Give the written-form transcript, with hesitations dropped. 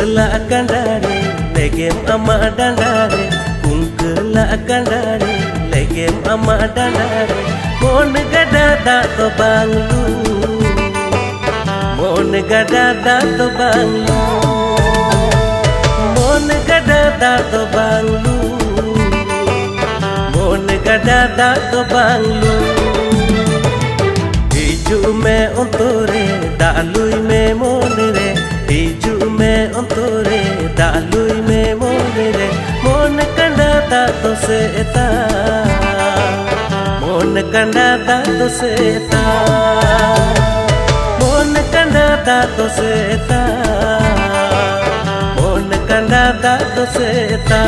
Kungkela kandare legem ama dandare. Kungkela kandare legem ama dandare. Mon gada da to banglu, mon gada da to banglu, mon gada da to banglu, mon gada da to banglu. Hiju me ontore dalui me monere. Hiju me ontore dalui me monere. Mon kanda da to seta, mon kanda da to seta, mon kanda da to seta, mon kanda da to seta.